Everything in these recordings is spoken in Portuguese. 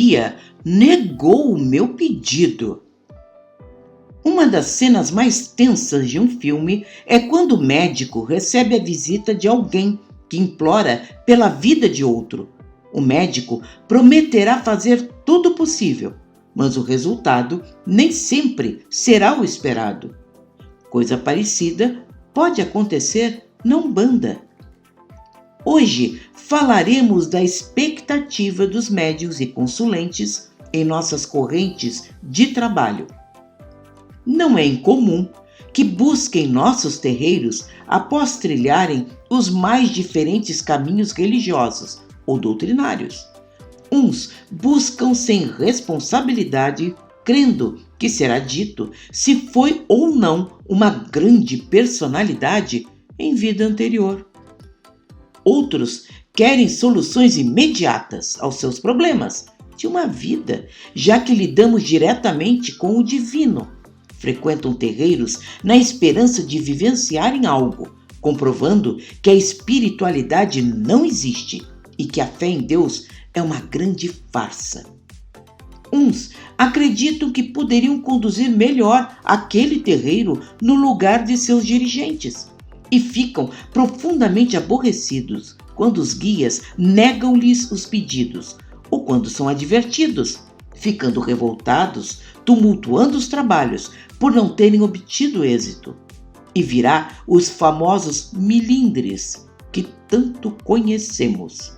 guia negou o meu pedido. Uma das cenas mais tensas de um filme é quando o médico recebe a visita de alguém que implora pela vida de outro. O médico prometerá fazer tudo possível, mas o resultado nem sempre será o esperado. Coisa parecida pode acontecer na Umbanda. Hoje falaremos da expectativa dos médiuns e consulentes em nossas correntes de trabalho. Não é incomum que busquem nossos terreiros após trilharem os mais diferentes caminhos religiosos ou doutrinários. Uns buscam sem responsabilidade, crendo que será dito se foi ou não uma grande personalidade em vida anterior. Outros querem soluções imediatas aos seus problemas de uma vida, já que lidamos diretamente com o divino. Frequentam terreiros na esperança de vivenciarem algo, comprovando que a espiritualidade não existe e que a fé em Deus é uma grande farsa. Uns acreditam que poderiam conduzir melhor aquele terreiro no lugar de seus dirigentes e ficam profundamente aborrecidos quando os guias negam-lhes os pedidos ou quando são advertidos, ficando revoltados, tumultuando os trabalhos por não terem obtido êxito. E virá os famosos milindres que tanto conhecemos.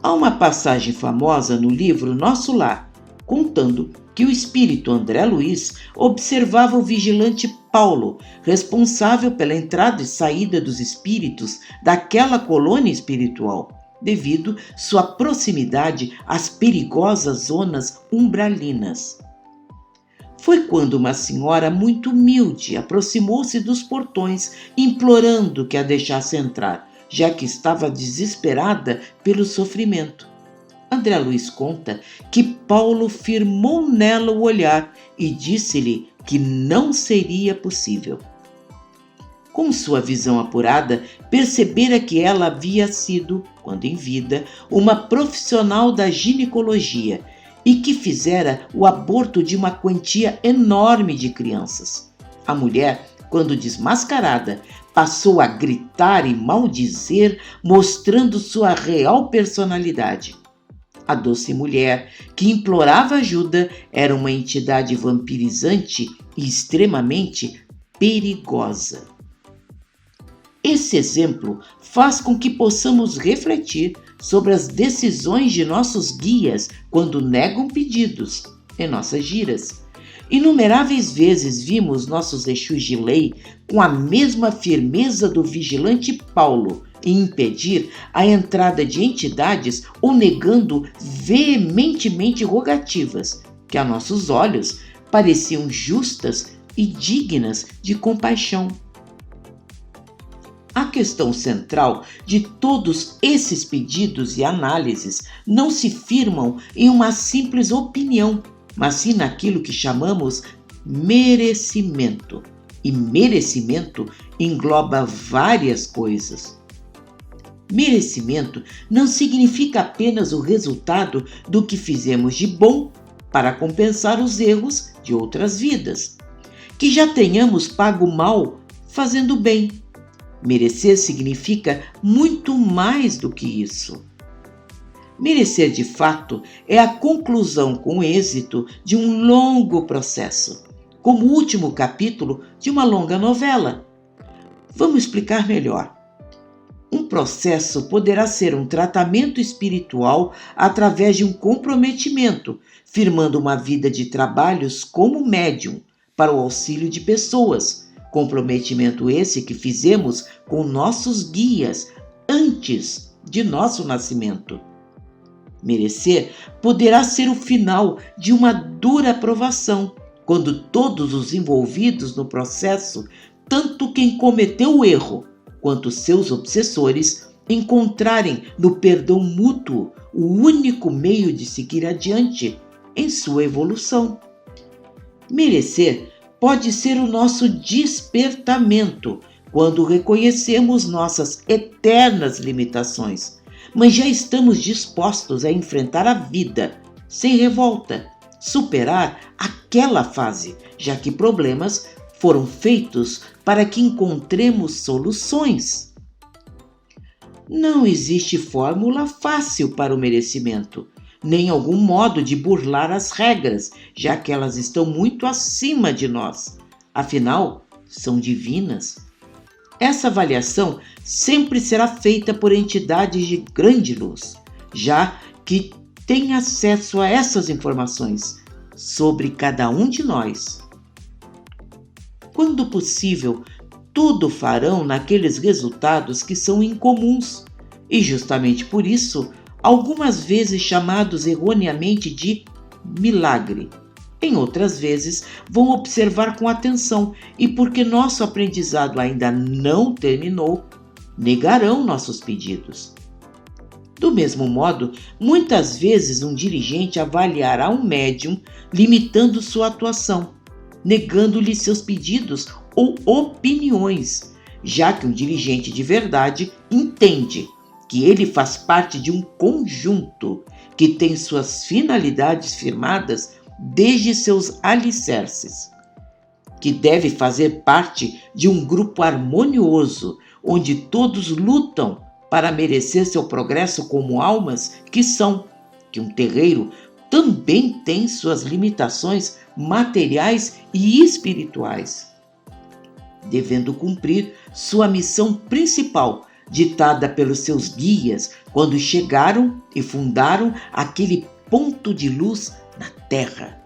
Há uma passagem famosa no livro Nosso Lar, contando que o espírito André Luiz observava o vigilante Paulo, responsável pela entrada e saída dos espíritos daquela colônia espiritual, devido sua proximidade às perigosas zonas umbralinas. Foi quando uma senhora muito humilde aproximou-se dos portões, implorando que a deixasse entrar, já que estava desesperada pelo sofrimento. André Luiz conta que Paulo firmou nela o olhar e disse-lhe que não seria possível. Com sua visão apurada, percebera que ela havia sido, quando em vida, uma profissional da ginecologia e que fizera o aborto de uma quantia enorme de crianças. A mulher, quando desmascarada, passou a gritar e maldizer, mostrando sua real personalidade. A doce mulher, que implorava ajuda, era uma entidade vampirizante e extremamente perigosa. Esse exemplo faz com que possamos refletir sobre as decisões de nossos guias quando negam pedidos em nossas giras. Inumeráveis vezes vimos nossos Exus de lei com a mesma firmeza do vigilante Paulo em impedir a entrada de entidades ou negando veementemente rogativas que a nossos olhos pareciam justas e dignas de compaixão. A questão central de todos esses pedidos e análises não se firmam em uma simples opinião, mas sim naquilo que chamamos merecimento. E merecimento engloba várias coisas. Merecimento não significa apenas o resultado do que fizemos de bom para compensar os erros de outras vidas. Que já tenhamos pago mal fazendo bem. Merecer significa muito mais do que isso. Merecer, de fato, é a conclusão com êxito de um longo processo, como o último capítulo de uma longa novela. Vamos explicar melhor. Um processo poderá ser um tratamento espiritual através de um comprometimento, firmando uma vida de trabalhos como médium para o auxílio de pessoas. Comprometimento esse que fizemos com nossos guias antes de nosso nascimento. Merecer poderá ser o final de uma dura provação, quando todos os envolvidos no processo, tanto quem cometeu o erro quanto seus obsessores, encontrarem no perdão mútuo o único meio de seguir adiante em sua evolução. Merecer pode ser o nosso despertamento quando reconhecemos nossas eternas limitações, mas já estamos dispostos a enfrentar a vida sem revolta, superar aquela fase, já que problemas foram feitos para que encontremos soluções. Não existe fórmula fácil para o merecimento, nem algum modo de burlar as regras, já que elas estão muito acima de nós. Afinal, são divinas. Essa avaliação sempre será feita por entidades de grande luz, já que têm acesso a essas informações sobre cada um de nós. Quando possível, tudo farão naqueles resultados que são incomuns, e justamente por isso, algumas vezes chamados erroneamente de milagre. Em outras vezes, vão observar com atenção e, porque nosso aprendizado ainda não terminou, negarão nossos pedidos. Do mesmo modo, muitas vezes um dirigente avaliará um médium limitando sua atuação, negando-lhe seus pedidos ou opiniões, já que um dirigente de verdade entende que ele faz parte de um conjunto que tem suas finalidades firmadas desde seus alicerces, que deve fazer parte de um grupo harmonioso, onde todos lutam para merecer seu progresso como almas que são, que um terreiro também tem suas limitações materiais e espirituais, devendo cumprir sua missão principal, ditada pelos seus guias quando chegaram e fundaram aquele ponto de luz na Terra.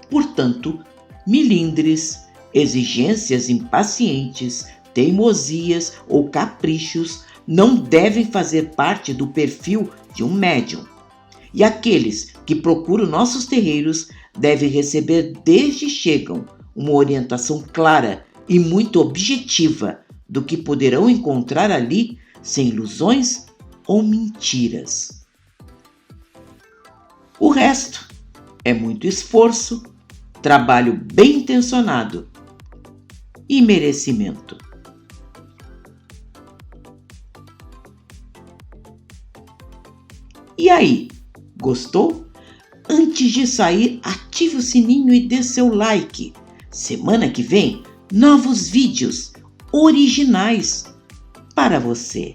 Portanto, milindres, exigências impacientes, teimosias ou caprichos não devem fazer parte do perfil de um médium. E aqueles que procuram nossos terreiros devem receber desde chegam uma orientação clara e muito objetiva do que poderão encontrar ali sem ilusões ou mentiras. O resto é muito esforço, trabalho bem intencionado e merecimento. E aí, gostou? Antes de sair, ative o sininho e dê seu like. Semana que vem, novos vídeos originais para você.